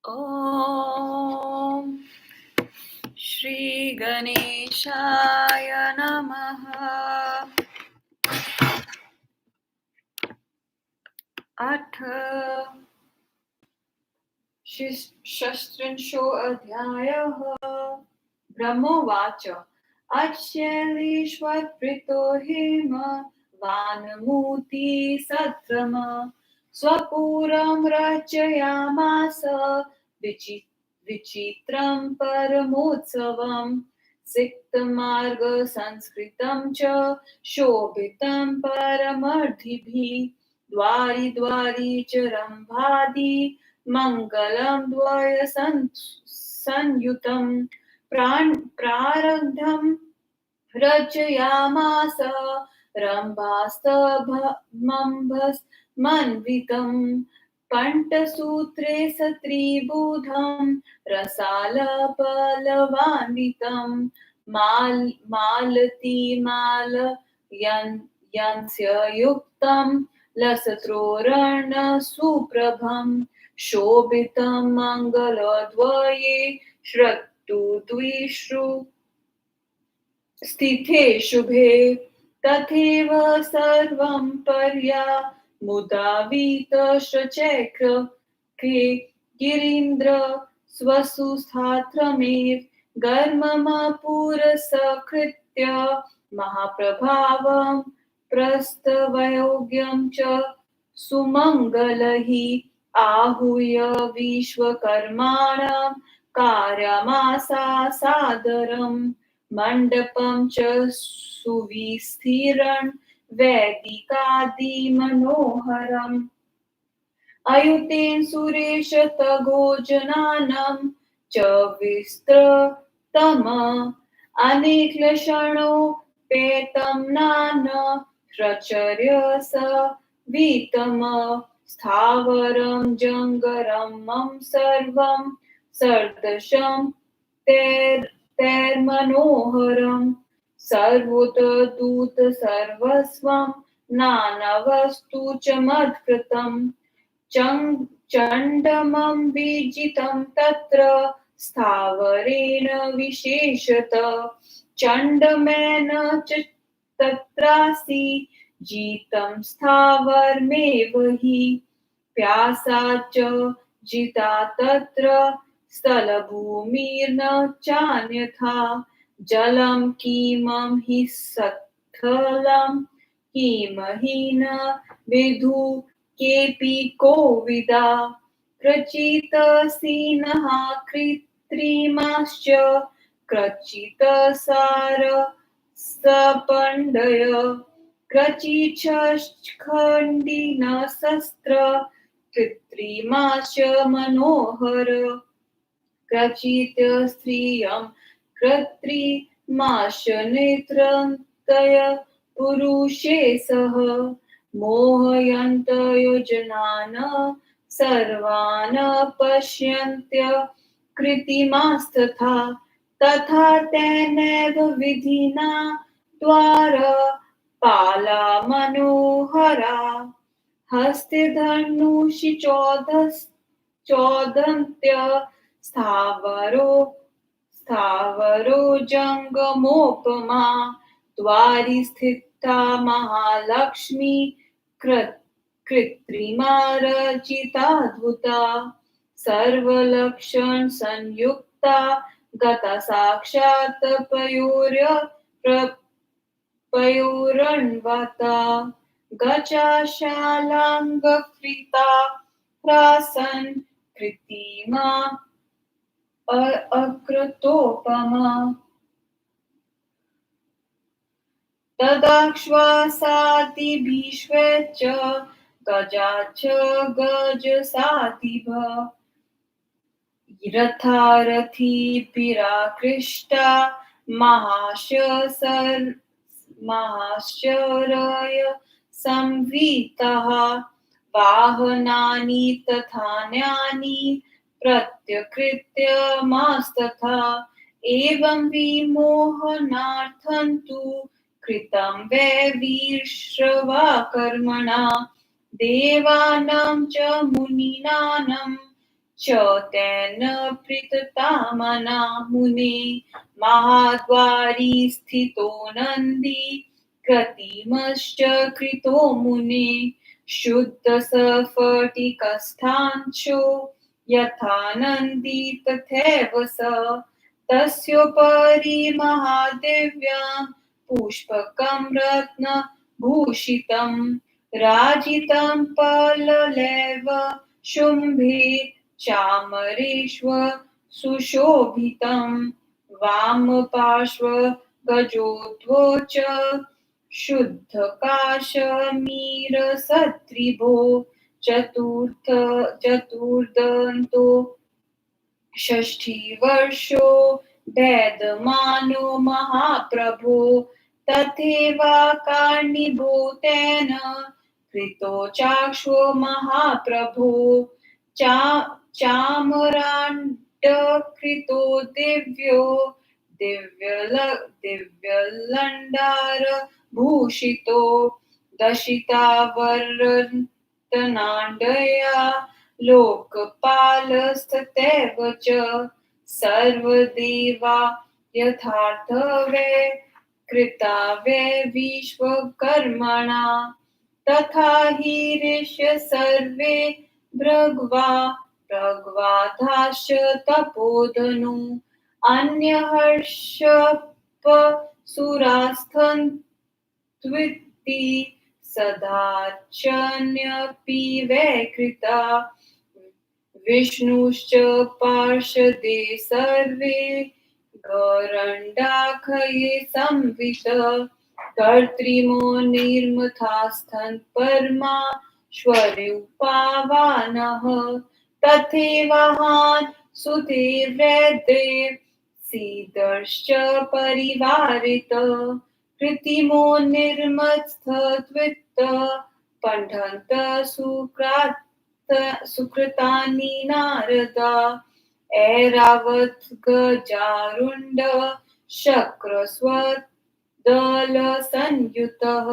ॐ श्री गणेशाय नमः। अथ षष्ठ्रिंशो अध्यायः। ब्रह्मोवाच अच्छेलीश्वरप्रीतो हेम वानमूति सत्रम स्वपुरं रचयामास विचित्रं परमोत्सवम् सिक्तमार्गसंस्कृतं च शोभितं परमर्धिभिः द्वारि द्वारि च रम्भादि मङ्गलं द्वय संयुतं प्रारब्धं रचयामास रम्भास्तभमम्भस्मन्वितं पण्टसूत्रे सत्रिबुधं रसालपलवान्वितं मालतीमालयन्स्य युक्तं लसत्रोरणसुप्रभं शोभितं मङ्गलद्वये श्रक्तु द्विषु स्थिते शुभे तथैव सर्वं पर्या मुदावीतश्चैक्र के गिरीन्द्र स्वसुस्थात्रमेव गर्ममपुरसकृत्य महाप्रभावं प्रस्तवयोग्यं च सुमङ्गलैः आहूय विश्वकर्माणां कारयामासा सादरम् मण्डपं च सुविस्तीर्णं वैदिकादिमनोहरम् अयुतेन सुरेशतघोजनानं च विस्तृतम् अनेकलक्षणोपेतं नाना प्रचर्य स वीतम् स्थावरं जङ्गरमं सर्वं सर्दशं तैर्मनोहरम् सर्वोतदूत सर्वस्वं नानावस्तु च मत्कृतम् चण्डमं विजितं तत्र स्थावरेण विशेषत चण्डमेन च तत्रासि जितं स्थावरमेव हि प्यासा च जिता तत्र स्थलभूमिर्न चान्यथा जलं किमं हि सत्थलं किमहि न विदु केऽपि कोविदा क्रचितसीनः कृत्रिमाश्च क्रचितसार सपण्डय क्रचिच्छण्डिनशस्त्र कृत्रिमाश्च मनोहर क्रचित स्त्रियं कृत्रिमाश्च नेत्रन्तय पुरुषे सह मोहयन्त योजनान् सर्वान् पश्यन्त्य कृत्रिमास्तथा तथा तेनैव विधिना द्वारपाला मनोहरा हस्ते धनुषि चोदन्त्य स्थावरो जङ्गमोपमा द्वारि स्थिता महालक्ष्मी कृत्रिमा रचिताद्भुता सर्वलक्षण संयुक्ता गता साक्षात् पयोरन्वता गजाशालाङ्गकृता प्रासन् कृत्रिमा अकृतोपमा तदाश्वासादिभिश्वे च गजा च गजसादिभ रथारथी पिराकृष्टा महाश्चर्य संवितः वाहनानि तथान्यानि प्रत्यकृत्यमास्तथा एवं विमोहनार्थं तु कृतं वै वीरश्रवा कर्मणा देवानां च मुनीनां च तेन प्रीततामना मुने महाद्वारी स्थितो नन्दी कृतिमश्च कृतो मुने शुद्धसफटिकस्थाञ्चो यथा नन्दी तथैव स तस्योपरि महादेव्यां पुष्पकं रत्नभूषितं राजितं पल्लवैः शुम्भे चामरेष्व सुशोभितं वामपार्श्व गजोद्वो च शुद्धकाश्मीरसदृभो चतुर्दन्तो षष्ठीवर्षो वेदमानो महाप्रभो तथैवाकार्णीभूतेन कृतो चाक्षो महाप्रभो चा चामराण्डकृतो दिव्यो दिव्यलण्डारभूषितो दशितावरतनाण्डया लोकपालस्तथैव च सर्वदेवा यथार्थवे कृता वै विश्वकर्मणा तथा हि ऋष्य सर्वे भृग्वाधाश्च तपोधनु अन्यहर्षपसुरास्तन्त्विति सदाचन्यपि वै कृता विष्णुश्च पार्षदे सर्वे गौरण्डाखये संवित कर्त्रिमो निर्मथास्थन् परमाश्वरूपावानः तथैवाहान् सुदेवैर्दे सीदर्श्च परिवारित कृतिमो निर्मत्स्थत्वित्त पठन्त सुकृतानि नारदा ऐरावत गजारुण्ड शक्रस्वदलसंयुतः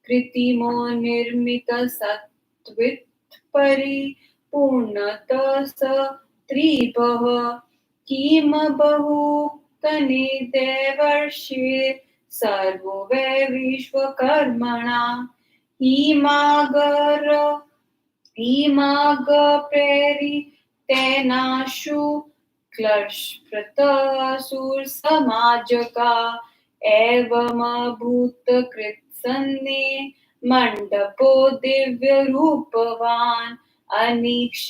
कृतिमो निर्मितसत्त्वित् परिपूर्णतः स त्रिभः किम बहुक्तने देवर्षे सर्वो वै विश्वकर्मणा इमागप्रेरितेनाशु क्लृप्तसुरसमाजका एवमभूतकृत्सन्ने मण्डपो दिव्यरूपवान् अनीक्ष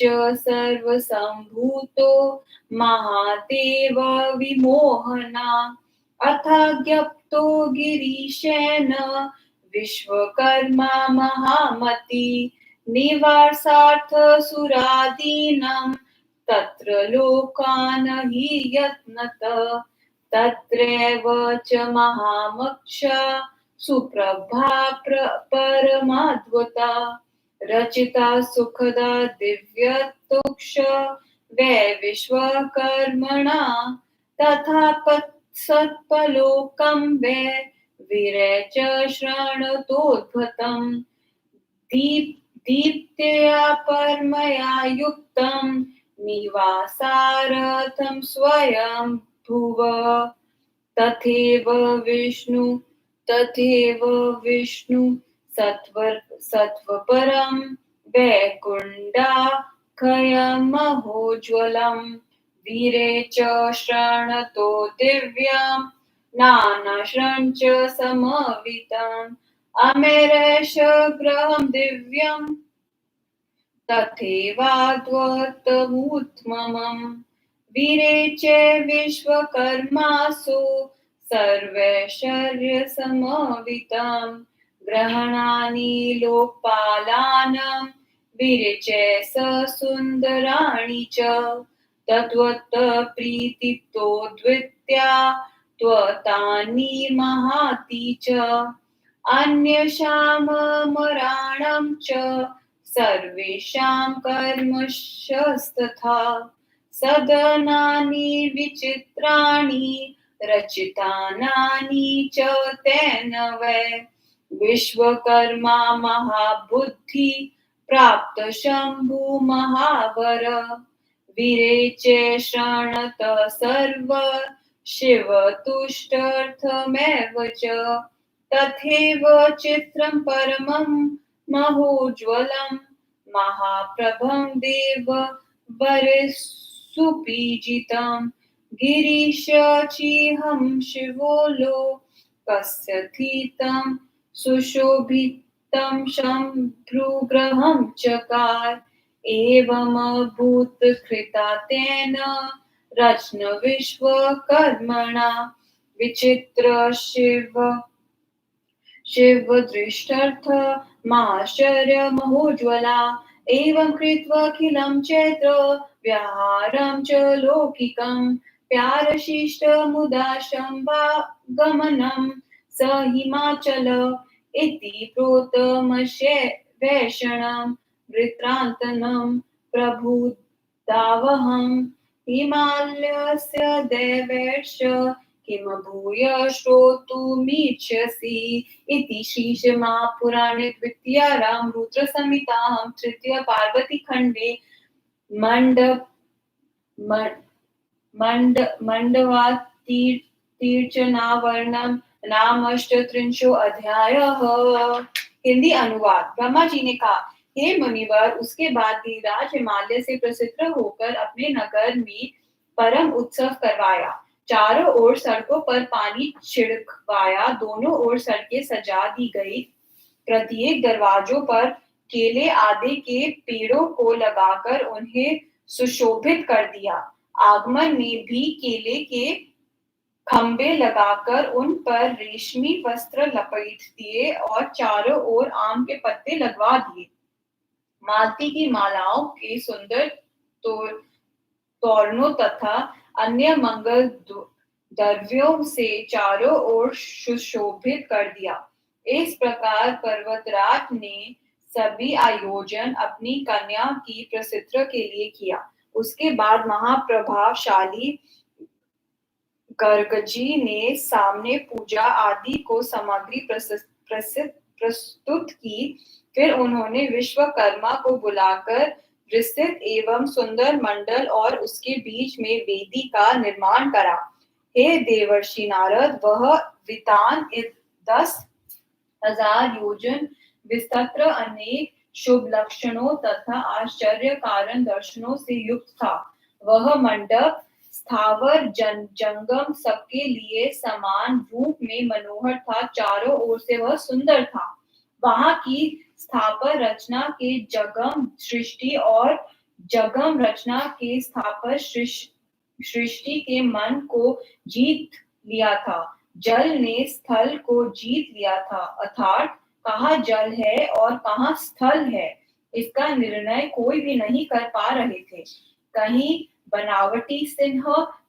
सर्वसम्भूतो महादेव विमोहना अथाज्ञप्तो गिरीशेन विश्वकर्मा महामती निवासार्थ सुरादीनं तत्र लोकान् हि यत्नत तत्रैव च महामक्षा सुप्रभा परमाद्भुता रचिता सुखदा दिव्यतोक्ष वै विश्वकर्मणा तथा सत्पलोकं वै वीरे च शृणुतोद्भुतम् दीप्त्या परमया युक्तं निवासार्थं स्वयं भुव तथैव विष्णु सत्त्वपरं वैकुण्ठाखयमहोज्ज्वलं वीरे च शृणुतो दिव्यं नानाशृं च समवितम् अमेरेश ग्रहं दिव्यं तथैवाद्वैतमुत्तमम् वीरे च विश्वकर्मासु सर्वैश्वर्यसमन्वितं ग्रहणानि लोकपालानां वीरे च सुन्दराणि च तद्वत् प्रीतितो द्वित्या त्वतानि महाति च अन्यशाममराणं च सर्वेषां कर्मशस्तथा सदनानि विचित्राणि रचितानानि च तेन वै विश्वकर्मा महाबुद्धि प्राप्त शम्भु महावर वीरे शरणत सर्व शिव तुष्टर्थमेव च तथैव चित्रं परमं महोज्ज्वलं महाप्रभं देव वरसुपीजितं गिरीशचिहं शिवो लोकस्य स्थितं सुशोभितं शम्भुग्रहं चकार एवमभूत् कृता तेन रचन विश्वकर्मणा विचित्र शिवदृष्टर्थ माश्चर्य महोज्ज्वला एवं कृत्वाखिलं चैत्र व्याहारं च लौकिकं प्यारशिष्ट मुदा गमनं स हिमाचल इति प्रोतमशे वैषणं वृत्रान्तनं प्रभुदावहं हिमालयस्य देवेश किम भूय श्रोतुमिच्छसि इति श्रीशमापुराणे द्वितीयायां रुद्रसंहितायां तृतीय पार्वतीखण्डे मंडवातीर्चनावर्णन नाम 38 अध्यायः। हिंदी अनुवाद। ब्रह्मा जी ने कहा, हे मुनिवर, उसके बाद गिरिराज हिमालय से प्रसिद्ध होकर अपने नगर में परम उत्सव करवाया। चारों ओर सड़कों पर पानी छिड़कवाया, दोनों ओर सड़कें सजा दी गई, प्रत्येक दरवाजों पर केले आदि के पेड़ों को लगाकर उन्हें सुशोभित कर दिया। आगमन में भी केले के खंबे लगाकर उन पर रेशमी वस्त्र लपेट दिए और चारों ओर आम के पत्ते लगवा दिए। मालती की मालाओं के सुंदर तोरणों तथा अन्य मंगल द्रव्यों से चारों ओर सुशोभित कर दिया। इस प्रकार पर्वतराज ने सभी आयोजन अपनी कन्या की प्रसिद्ध के लिए किया। उसके बाद महाप्रभावशाली गर्गजी ने सामने पूजा आदि को सामग्री प्रस्तुत की। फिर उन्होंने विश्वकर्मा को बुलाकर विस्तृत एवं सुंदर मंडल और उसके बीच में वेदी का निर्माण करा। हे देवर्षि नारद, वह वितान 10,000 योजन विस्तृत अनेक शुभ लक्षणों तथा आश्चर्य कारण दर्शनों से युक्त था। वह मंडप स्थावर जंगम सबके लिए समान रूप में मनोहर था। चारों ओर से वह सुंदर था। वहां की स्थापर रचना के जगम सृष्टि और जगम रचना के स्थापर सृष्टि के मन को जीत लिया था। जल ने स्थल को जीत लिया था, अर्थात कहाँ जल है और कहाँ स्थल है, इसका निर्णय कोई भी नहीं कर पा रहे थे। कहीं बनावटी सिंह,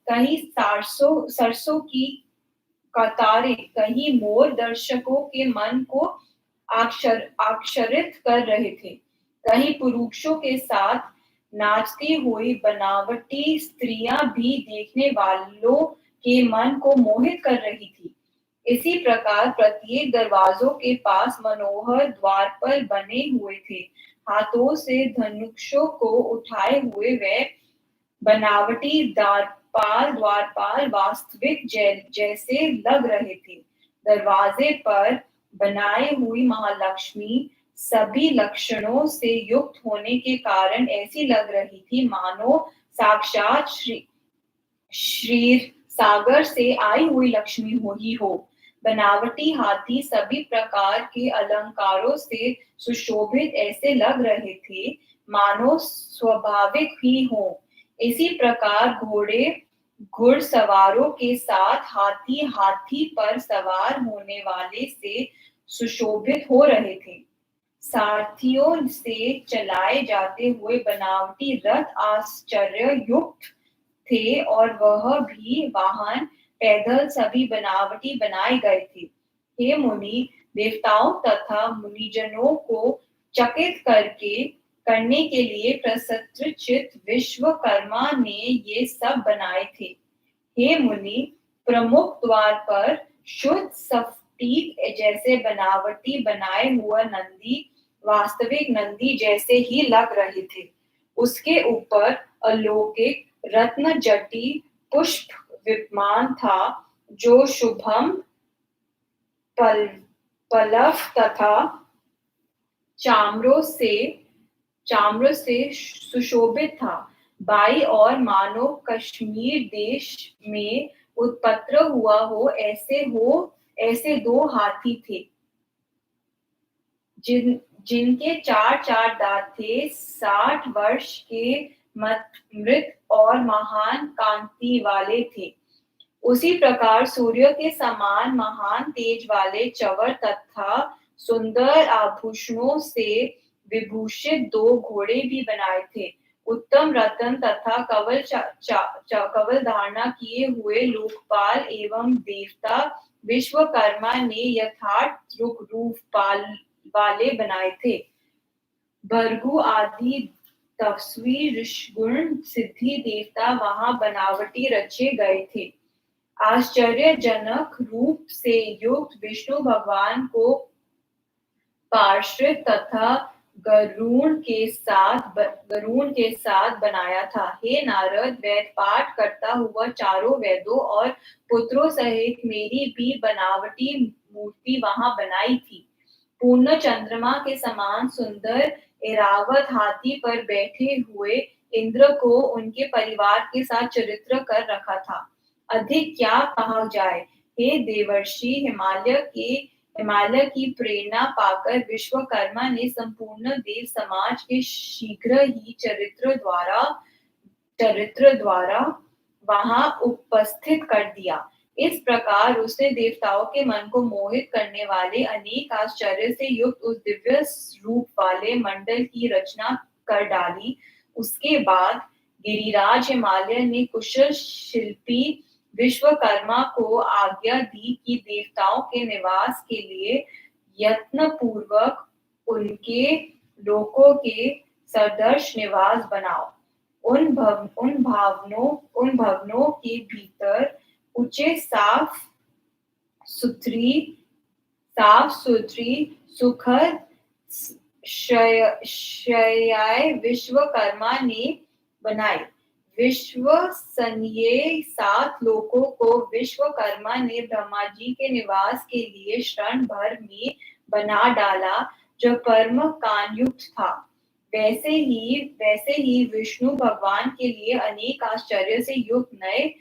कहीं सरसों की कतारें, कहीं मोर दर्शकों के मन को आकर्षित कर रहे थे। कहीं पुरुषों के साथ नाचती हुई बनावटी स्त्रियां भी देखने वालों के मन को मोहित कर रही थी। इसी प्रकार प्रत्येक दरवाजों के पास मनोहर द्वारपाल बने हुए थे। हाथों से धनुषों को उठाए हुए वे बनावटी द्वारपाल वास्तविक जैसे लग रहे थे। दरवाजे पर बनाई हुई महालक्ष्मी सभी लक्षणों से युक्त होने के कारण ऐसी लग रही थी मानो साक्षात श्री सागर से आई हुई लक्ष्मी ही हो। बनावटी हाथी सभी प्रकार के अलंकारों से सुशोभित ऐसे लग रहे थे मानो स्वाभाविक ही हो। इसी प्रकार घोड़े घुड़सवारों के साथ हाथी पर सवार होने वाले से सुशोभित हो रहे थे। सारथियों से चलाए जाते हुए बनावटी रथ आश्चर्य युक्त थे और वह भी वाहन पैदल सभी बनावटी बनाए गए थे। हे मुनि, देवताओं तथा मुनिजनों को चकित करने के लिए प्रसन्नचित्त विश्वकर्मा ने ये सब बनाए थे। हे मुनि, प्रमुख द्वार पर शुद्ध स्फटिक जैसे बनावटी बनाए हुआ नंदी वास्तविक नंदी जैसे ही लग रहे थे। उसके ऊपर अलौकिक रत्न जटी पुष्प विद्यमान था, जो शुभम पल्लव तथा चाम्रों से सुशोभित था। बाई और मानो कश्मीर देश में उत्पन्न हुआ हो ऐसे दो हाथी थे, जिनके चार चार दांत थे। 60 वर्ष के मृत और महान कांति वाले थे। उसी प्रकार सूर्य के समान महान तेज वाले चवर तथा सुंदर आभूषणों से विभूषित 2 घोड़े भी बनाए थे। उत्तम रत्न तथा कवल धारणा किए हुए लोकपाल एवं देवता विश्वकर्मा ने यथार्थ रूप वाले बनाए थे। भृगु आदि तपस्वी ऋषिगुण सिद्धि देवता वहां बनावटी रचे गए थे। आश्चर्यजनक रूप से युक्त विष्णु भगवान को पार्श्व तथा गरुण के साथ बनाया था। हे नारद, वेद पाठ करता हुआ चारों वेदों और पुत्रों सहित मेरी भी बनावटी मूर्ति वहां बनाई थी। पूर्ण चंद्रमा के समान सुंदर ऐरावत हाथी पर बैठे हुए इंद्र को उनके परिवार के साथ चरित्र कर रखा था। अधिक क्या कहा जाए। हे देवर्षि, हिमालय की प्रेरणा पाकर विश्वकर्मा ने संपूर्ण देव समाज के शीघ्र ही चरित्र द्वारा वहां उपस्थित कर दिया। इस प्रकार उसने देवताओं के मन को मोहित करने वाले अनेक आश्चर्य से युक्त उस दिव्य रूप वाले मंडल की रचना कर डाली। उसके बाद गिरिराज हिमालय ने कुशल शिल्पी विश्वकर्मा को आज्ञा दी कि देवताओं के निवास के लिए यत्न पूर्वक उनके लोकों के सदृश निवास बनाओ। उन भवनों के भीतर ऊंचे साफ सुथरी सुखद शय्याएं विश्वकर्मा ने बनाई। विश्वसनीय 7 लोकों को विश्वकर्मा ने ब्रह्मा जी के निवास के लिए क्षण भर में बना डाला, जो परम कांयुक्त था। वैसे ही विष्णु भगवान के लिए अनेक आश्चर्य से युक्त नए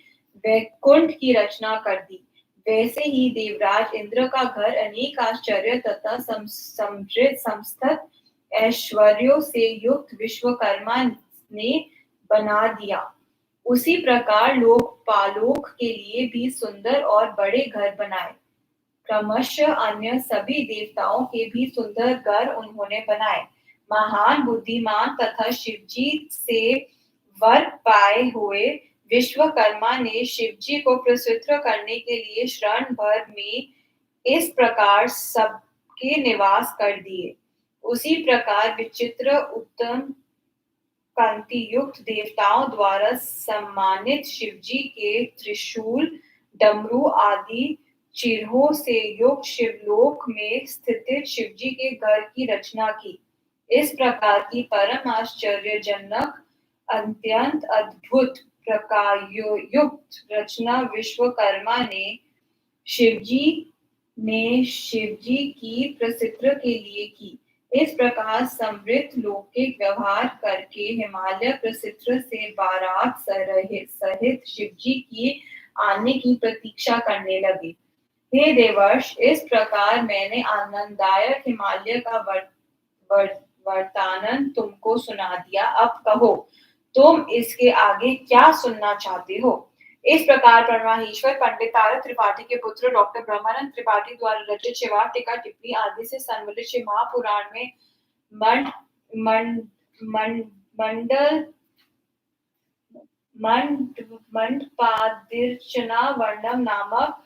वैकुंठ की रचना कर दी। वैसे ही देवराज इंद्र का घर अनेक आश्चर्य तथा समस्त ऐश्वर्यों से युक्त विश्वकर्मा ने बना दिया। उसी प्रकार लोकपालोक के लिए भी सुंदर और बड़े घर बनाए। क्रमशः अन्य सभी देवताओं के भी सुंदर घर उन्होंने बनाए। महान बुद्धिमान तथा शिवजी से वर पाए हुए विश्वकर्मा ने शिवजी को प्रसिद्ध करने के लिए क्षण भर में इस प्रकार सबके निवास कर दिए। उसी प्रकार विचित्र उत्तम कांति युक्त देवताओं द्वारा सम्मानित शिवजी के त्रिशूल, डमरू आदि चिन्हों से युक्त शिवलोक में स्थित शिवजी के घर की रचना की। इस प्रकार की परम आश्चर्यजनक अत्यंत अद्भुत प्रकारयुक्त रचना विश्वकर्मा ने शिवजी की प्रसिद्ध के लिए की। इस प्रकार समृद्ध लौकिक व्यवहार करके हिमालय प्रसिद्ध से बारात सहित शिवजी की आने की प्रतीक्षा करने लगे। हे देवर्ष, इस प्रकार मैंने आनंददायक हिमालय का वर्तानन तुमको सुना दिया। अब कहो, तुम इसके आगे क्या सुनना चाहते हो। इस प्रकार परमाहेश्वर पंडित तारक त्रिपाठी के पुत्र डॉक्टर ब्रह्मानंद त्रिपाठी द्वारा रचित शिवार्थ टीका टिप्पणी आदि से संबलित श्री महापुराण में मंडपादिर्चना वर्णम नामक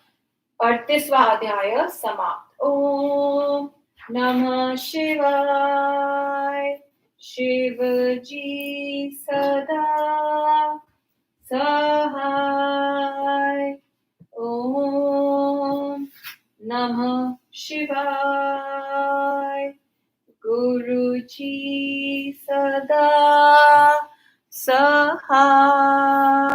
38वां अध्याय समाप्त। ओम नमः शिवाय। शिव जी सदा सहाय। ओम नमः शिवाय। गुरु जी सदा सहारा।